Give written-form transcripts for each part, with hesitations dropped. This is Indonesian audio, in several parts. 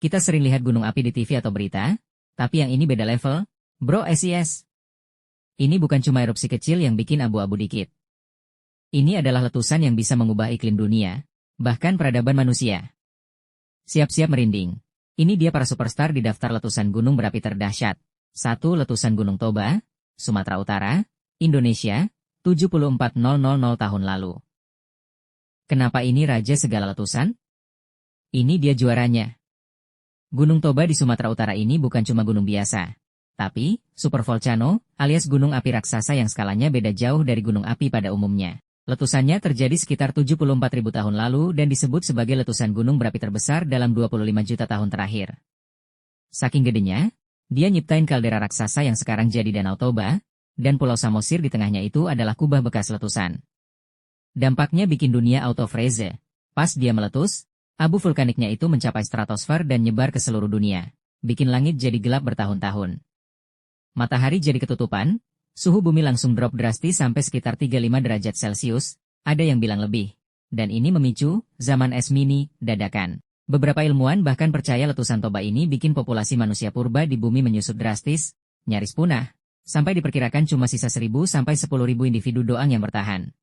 Kita sering lihat gunung api di TV atau berita, tapi yang ini beda level, bro SIS. Ini bukan cuma erupsi kecil yang bikin abu-abu dikit. Ini adalah letusan yang bisa mengubah iklim dunia, bahkan peradaban manusia. Siap-siap merinding. Ini dia para superstar di daftar letusan gunung berapi terdahsyat. 1. Letusan Gunung Toba, Sumatera Utara, Indonesia, 74.000 tahun lalu. Kenapa ini raja segala letusan? Ini dia juaranya. Gunung Toba di Sumatera Utara ini bukan cuma gunung biasa, tapi supervolcano alias gunung api raksasa yang skalanya beda jauh dari gunung api pada umumnya. Letusannya terjadi sekitar 74.000 tahun lalu dan disebut sebagai letusan gunung berapi terbesar dalam 25 juta tahun terakhir. Saking gedenya, dia nyiptain kaldera raksasa yang sekarang jadi Danau Toba, dan Pulau Samosir di tengahnya itu adalah kubah bekas letusan. Dampaknya bikin dunia auto freeze. Pas dia meletus, abu vulkaniknya itu mencapai stratosfer dan nyebar ke seluruh dunia, bikin langit jadi gelap bertahun-tahun. Matahari jadi ketutupan, suhu bumi langsung drop drastis sampai sekitar 35 derajat Celcius, ada yang bilang lebih. Dan ini memicu zaman es mini dadakan. Beberapa ilmuwan bahkan percaya letusan Toba ini bikin populasi manusia purba di bumi menyusut drastis, nyaris punah, sampai diperkirakan cuma sisa 1.000 sampai 10.000 individu doang yang bertahan.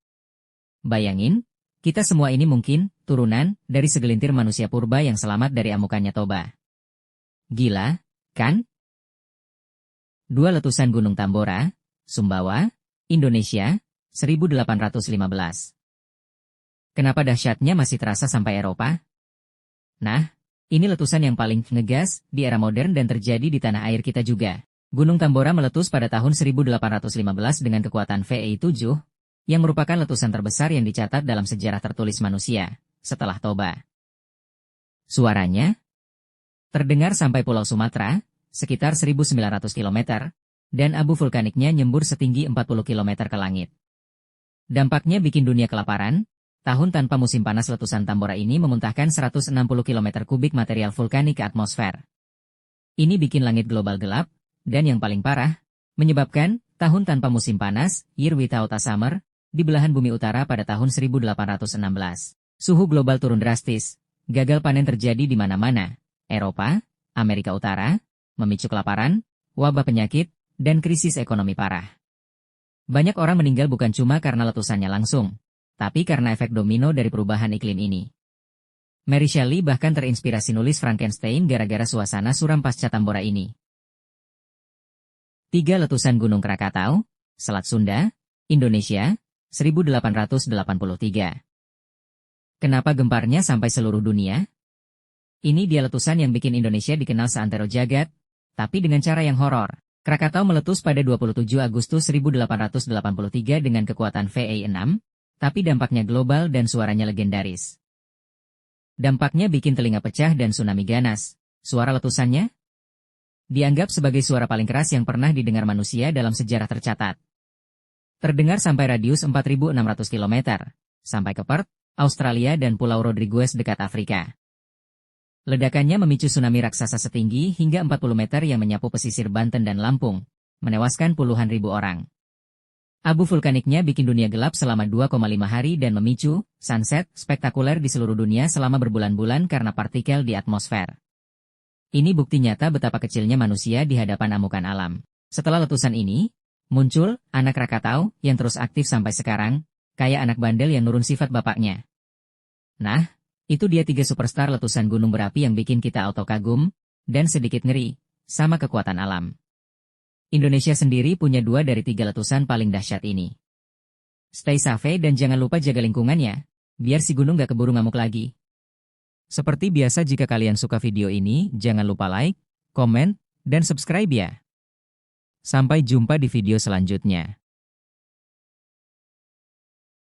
Bayangin, kita semua ini mungkin turunan dari segelintir manusia purba yang selamat dari amukannya Toba. Gila, kan? 2. Letusan Gunung Tambora, Sumbawa, Indonesia, 1815. Kenapa dahsyatnya masih terasa sampai Eropa? Nah, ini letusan yang paling ngegas di era modern dan terjadi di tanah air kita juga. Gunung Tambora meletus pada tahun 1815 dengan kekuatan VE7, yang merupakan letusan terbesar yang dicatat dalam sejarah tertulis manusia, setelah Toba. Suaranya terdengar sampai Pulau Sumatera, sekitar 1.900 km, dan abu vulkaniknya nyembur setinggi 40 km ke langit. Dampaknya bikin dunia kelaparan. Tahun tanpa musim panas letusan Tambora ini memuntahkan 160 km kubik material vulkanik ke atmosfer. Ini bikin langit global gelap, dan yang paling parah, menyebabkan tahun tanpa musim panas, year without a summer, di belahan bumi utara pada tahun 1816. Suhu global turun drastis, gagal panen terjadi di mana-mana, Eropa, Amerika Utara, memicu kelaparan, wabah penyakit, dan krisis ekonomi parah. Banyak orang meninggal bukan cuma karena letusannya langsung, tapi karena efek domino dari perubahan iklim ini. Mary Shelley bahkan terinspirasi nulis Frankenstein gara-gara suasana suram pasca Tambora ini. 3. Letusan Gunung Krakatau, Selat Sunda, Indonesia, 1883. Kenapa gemparnya sampai seluruh dunia? Ini dia letusan yang bikin Indonesia dikenal seantero jagat, tapi dengan cara yang horor. Krakatau meletus pada 27 Agustus 1883 dengan kekuatan VE6, tapi dampaknya global dan suaranya legendaris. Dampaknya bikin telinga pecah dan tsunami ganas. Suara letusannya dianggap sebagai suara paling keras yang pernah didengar manusia dalam sejarah tercatat. Terdengar sampai radius 4.600 km, sampai ke Perth, Australia dan Pulau Rodriguez dekat Afrika. Ledakannya memicu tsunami raksasa setinggi hingga 40 meter yang menyapu pesisir Banten dan Lampung, menewaskan puluhan ribu orang. Abu vulkaniknya bikin dunia gelap selama 2,5 hari dan memicu sunset spektakuler di seluruh dunia selama berbulan-bulan karena partikel di atmosfer. Ini bukti nyata betapa kecilnya manusia di hadapan amukan alam. Setelah letusan ini, muncul anak Krakatau yang terus aktif sampai sekarang, kayak anak bandel yang nurun sifat bapaknya. Nah, itu dia 3 superstar letusan gunung berapi yang bikin kita auto kagum, dan sedikit ngeri, sama kekuatan alam. Indonesia sendiri punya 2 dari 3 letusan paling dahsyat ini. Stay safe dan jangan lupa jaga lingkungannya, biar si gunung gak keburu ngamuk lagi. Seperti biasa jika kalian suka video ini, jangan lupa like, komen, dan subscribe ya. Sampai jumpa di video selanjutnya.